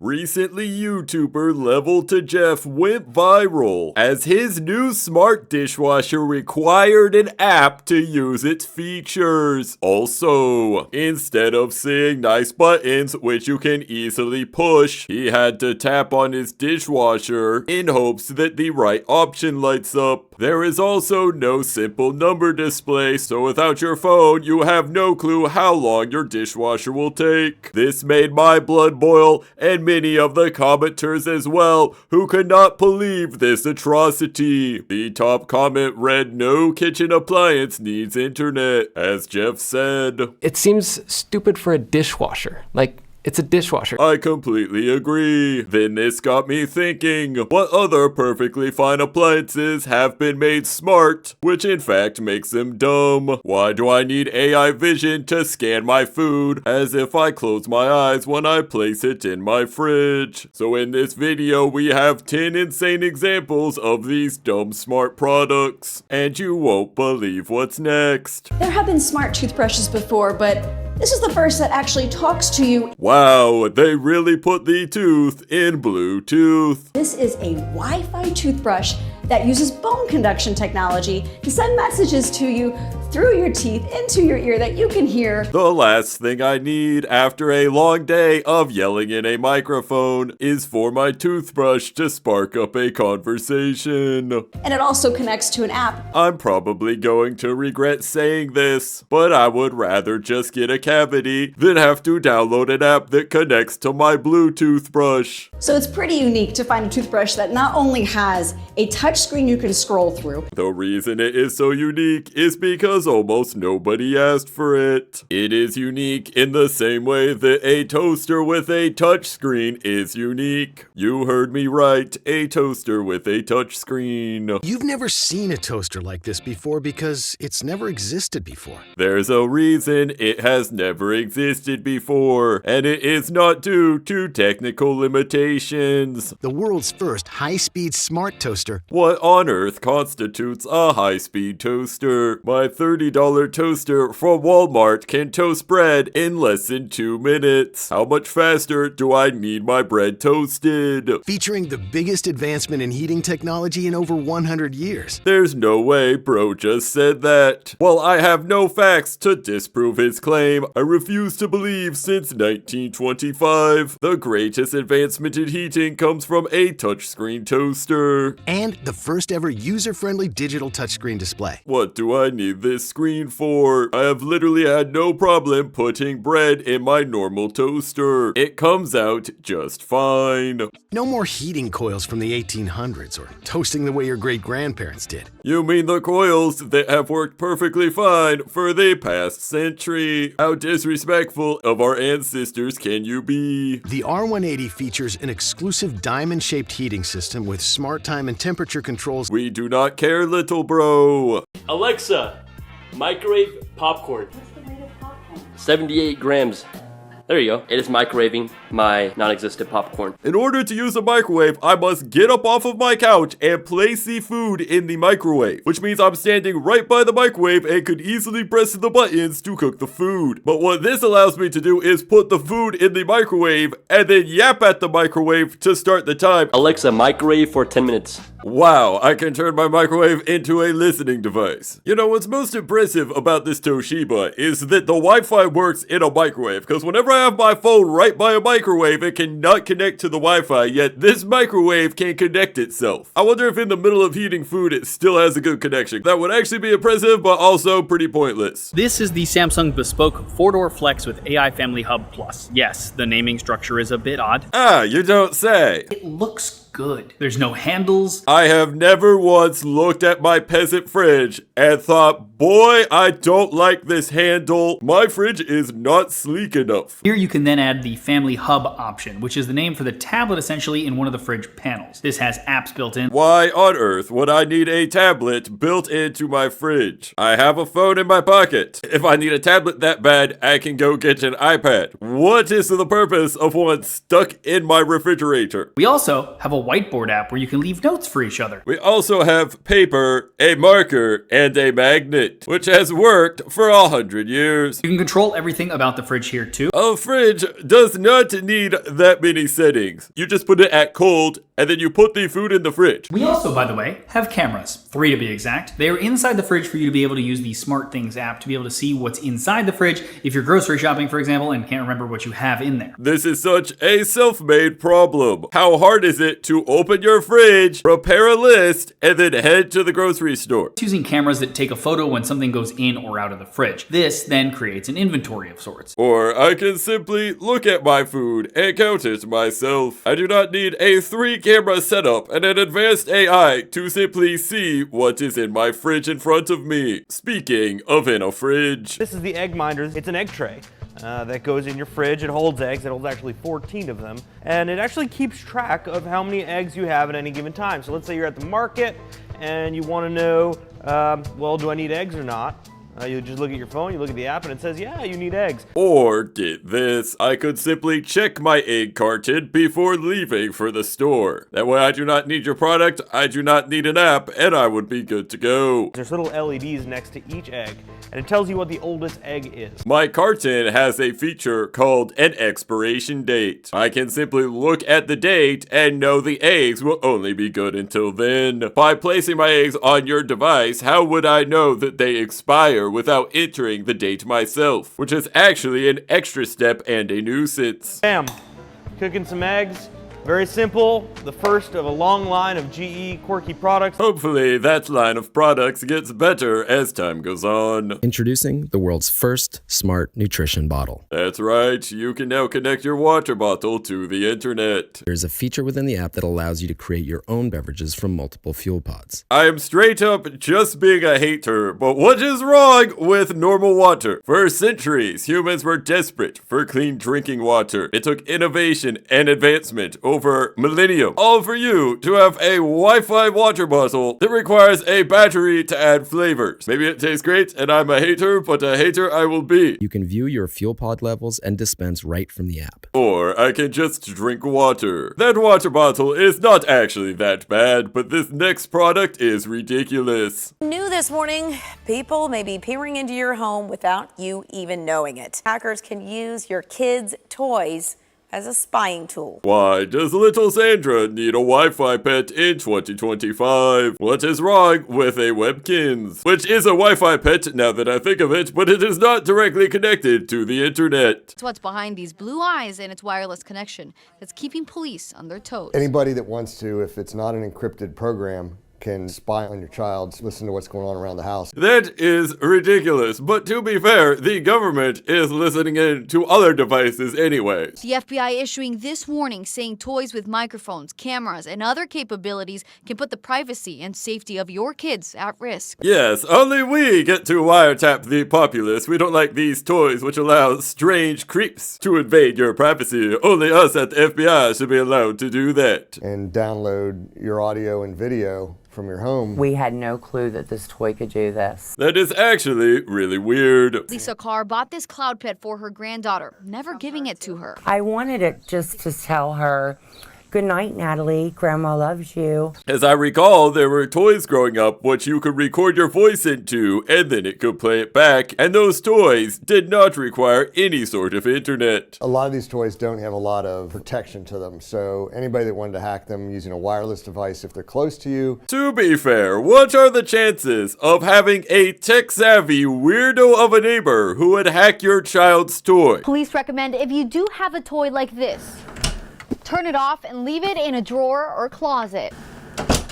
Recently, YouTuber Level to Jeff went viral as his new smart dishwasher required an app to use its features. Also, instead of seeing nice buttons which you can easily push, he had to tap on his dishwasher in hopes that the right option lights up. There is also no simple number display, so without your phone, you have no clue how long your dishwasher will take. This made my blood boil, and many of the commenters as well, who could not believe this atrocity. The top comment read, "No kitchen appliance needs internet," as Jeff said. It seems stupid for a dishwasher. It's a dishwasher. I completely agree. Then this got me thinking, what other perfectly fine appliances have been made smart, which in fact makes them dumb? Why do I need AI vision to scan my food as if I close my eyes when I place it in my fridge? So in this video, we have 10 insane examples of these dumb smart products, and you won't believe what's next. There have been smart toothbrushes before, but this is the first that actually talks to you. Wow, they really put the tooth in Bluetooth. This is a Wi-Fi toothbrush that uses bone conduction technology to send messages to you through your teeth into your ear that you can hear. The last thing I need after a long day of yelling in a microphone is for my toothbrush to spark up a conversation. And it also connects to an app. I'm probably going to regret saying this, but I would rather just get a cavity than have to download an app that connects to my Bluetooth brush. So it's pretty unique to find a toothbrush that not only has a touchscreen you can scroll through. The reason it is so unique is because almost nobody asked for it. It is unique in the same way that a toaster with a touchscreen is unique. You heard me right, a toaster with a touchscreen. You've never seen a toaster like this before because it's never existed before. There's a reason it has never existed before, and it is not due to technical limitations. The world's first high-speed smart toaster. What on earth constitutes a high-speed toaster? My $30 toaster from Walmart can toast bread in less than 2 minutes. How much faster do I need my bread toasted? Featuring the biggest advancement in heating technology in over 100 years. There's no way bro just said that. While I have no facts to disprove his claim, I refuse to believe since 1925, the greatest advancement in heating comes from a touchscreen toaster. And the first ever user-friendly digital touchscreen display. What do I need this screen for? I have literally had no problem putting bread in my normal toaster. It comes out just fine. No more heating coils from the 1800s or toasting the way your great-grandparents did. You mean the coils that have worked perfectly fine for the past century? How disrespectful of our ancestors can you be? The R180 features an exclusive diamond-shaped heating system with smart time and temperature controls. We do not care, little bro. Alexa, microwave popcorn. What's the rate of popcorn? 78 grams. There you go. It is microwaving my non-existent popcorn. In order to use a microwave, I must get up off of my couch and place the food in the microwave, which means I'm standing right by the microwave and could easily press the buttons to cook the food. But what this allows me to do is put the food in the microwave and then yap at the microwave to start the time. Alexa, microwave for 10 minutes. Wow, I can turn my microwave into a listening device. You know, what's most impressive about this Toshiba is that the Wi-Fi works in a microwave, because whenever I have my phone right by a microwave, it cannot connect to the Wi-Fi, yet this microwave can connect itself. I wonder if in the middle of heating food, it still has a good connection. That would actually be impressive, but also pretty pointless. This is the Samsung Bespoke 4-door Flex with AI Family Hub Plus. Yes, the naming structure is a bit odd. Ah, you don't say. It looks good. There's no handles. I have never once looked at my peasant fridge and thought, boy, I don't like this handle. My fridge is not sleek enough. Here you can then add the Family Hub option, which is the name for the tablet essentially in one of the fridge panels. This has apps built in. Why on earth would I need a tablet built into my fridge? I have a phone in my pocket. If I need a tablet that bad, I can go get an iPad. What is the purpose of one stuck in my refrigerator? We also have a a whiteboard app where you can leave notes for each other. We also have paper, a marker, and a magnet, which has worked for 100 years. You can control everything about the fridge here too. A fridge does not need that many settings. You just put it at cold, and then you put the food in the fridge. We also, by the way, have cameras, 3 to be exact. They are inside the fridge for you to be able to use the SmartThings app to be able to see what's inside the fridge if you're grocery shopping, for example, and can't remember what you have in there. This is such a self-made problem. How hard is it to open your fridge, prepare a list, and then head to the grocery store? It's using cameras that take a photo when something goes in or out of the fridge. This then creates an inventory of sorts. Or I can simply look at my food and count it myself. I do not need a 3-camera setup and an advanced AI to simply see what is in my fridge in front of me. Speaking of in a fridge. This is the egg minder. It's an egg tray that goes in your fridge. It holds eggs. It holds actually 14 of them. And it actually keeps track of how many eggs you have at any given time. So let's say you're at the market and you want to know, well, do I need eggs or not? You just look at your phone, you look at the app, and it says, yeah, you need eggs. Or get this, I could simply check my egg carton before leaving for the store. That way I do not need your product, I do not need an app, and I would be good to go. There's little LEDs next to each egg, and it tells you what the oldest egg is. My carton has a feature called an expiration date. I can simply look at the date and know the eggs will only be good until then. By placing my eggs on your device, how would I know that they expire without entering the date myself, which is actually an extra step and a nuisance. Bam! Cooking some eggs. Very simple. The first of a long line of GE quirky products. Hopefully that line of products gets better as time goes on. Introducing the world's first smart nutrition bottle. That's right, you can now connect your water bottle to the internet. There's a feature within the app that allows you to create your own beverages from multiple fuel pods. I am straight up just being a hater, but what is wrong with normal water? For centuries, humans were desperate for clean drinking water. It took innovation and advancement over millennium, all for you to have a Wi-Fi water bottle that requires a battery to add flavors. Maybe it tastes great and I'm a hater, but a hater I will be. You can view your fuel pod levels and dispense right from the app. Or I can just drink water. That water bottle is not actually that bad, but this next product is ridiculous. New this morning, people may be peering into your home without you even knowing it. Hackers can use your kids' toys as a spying tool. Why does little Sandra need a Wi-Fi pet in 2025? What is wrong with a Webkinz? Which is a Wi-Fi pet now that I think of it, but it is not directly connected to the internet. It's what's behind these blue eyes and its wireless connection that's keeping police on their toes. Anybody that wants to, if it's not an encrypted program, can spy on your child, listen to what's going on around the house. That is ridiculous, but to be fair, the government is listening in to other devices anyway. The FBI issuing this warning saying toys with microphones, cameras, and other capabilities can put the privacy and safety of your kids at risk. Yes, only we get to wiretap the populace. We don't like these toys which allow strange creeps to invade your privacy. Only us at the FBI should be allowed to do that. And download your audio and video from your home. We had no clue that this toy could do this. That is actually really weird. Lisa Carr bought this cloud pet for her granddaughter, never giving it to her. I wanted it just to tell her, good night, Natalie. Grandma loves you. As I recall, there were toys growing up which you could record your voice into and then it could play it back, and those toys did not require any sort of internet. A lot of these toys don't have a lot of protection to them, so anybody that wanted to hack them using a wireless device, if they're close to you. To be fair, what are the chances of having a tech-savvy weirdo of a neighbor who would hack your child's toy? Police recommend if you do have a toy like this, turn it off and leave it in a drawer or closet.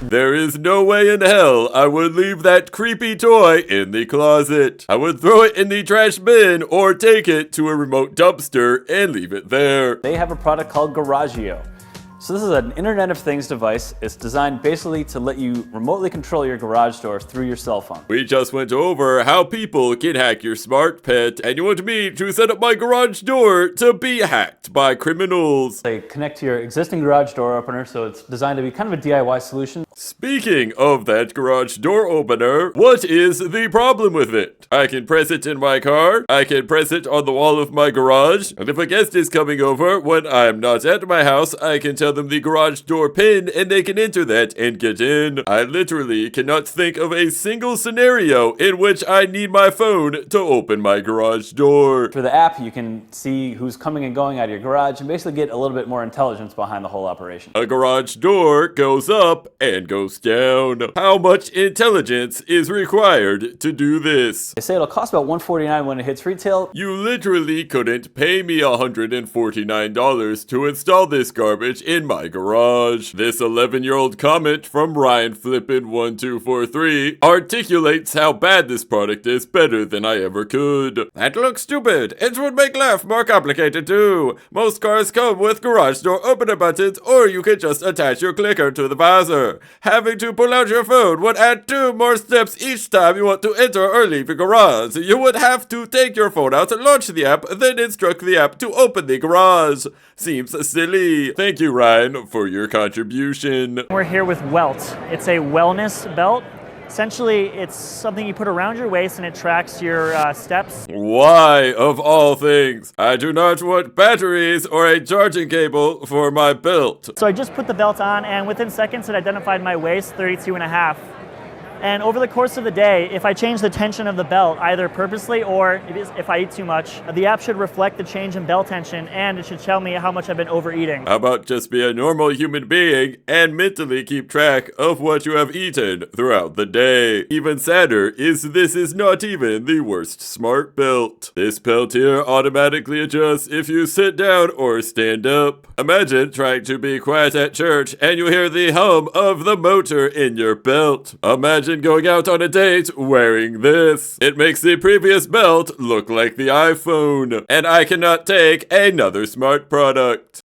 There is no way in hell I would leave that creepy toy in the closet. I would throw it in the trash bin or take it to a remote dumpster and leave it there. They have a product called Garagio. So this is an Internet of Things device. It's designed basically to let you remotely control your garage door through your cell phone. We just went over how people can hack your smart pet, and you want me to set up my garage door to be hacked by criminals. They connect to your existing garage door opener, so it's designed to be kind of a DIY solution. Speaking of that garage door opener, what is the problem with it? I can press it in my car, I can press it on the wall of my garage, and if a guest is coming over when I'm not at my house, I can tell them the garage door pin and they can enter that and get in. I literally cannot think of a single scenario in which I need my phone to open my garage door. For the app, you can see who's coming and going out of your garage and basically get a little bit more intelligence behind the whole operation. A garage door goes up and goes down. How much intelligence is required to do this? They say it'll cost about $149 when it hits retail. You literally couldn't pay me $149 to install this garbage in my garage. This 11-year-old comment from Ryan Flippin1243 articulates how bad this product is better than I ever could. That looks stupid. It would make life more complicated too. Most cars come with garage door opener buttons, or you can just attach your clicker to the visor. Having to pull out your phone would add 2 more steps each time you want to enter or leave your garage. You would have to take your phone out, launch the app, then instruct the app to open the garage. Seems silly. Thank you, Ryan, for your contribution. We're here with Welt. It's a wellness belt. Essentially, it's something you put around your waist and it tracks your steps. Why, of all things? I do not want batteries or a charging cable for my belt. So I just put the belt on, and within seconds it identified my waist, 32.5. And over the course of the day, if I change the tension of the belt, either purposely or if I eat too much, the app should reflect the change in belt tension, and it should tell me how much I've been overeating. How about just be a normal human being and mentally keep track of what you have eaten throughout the day? Even sadder is this is not even the worst smart belt. This belt here automatically adjusts if you sit down or stand up. Imagine trying to be quiet at church and you hear the hum of the motor in your belt. Imagine going out on a date wearing this. It makes the previous belt look like the iPhone. And I cannot take another smart product.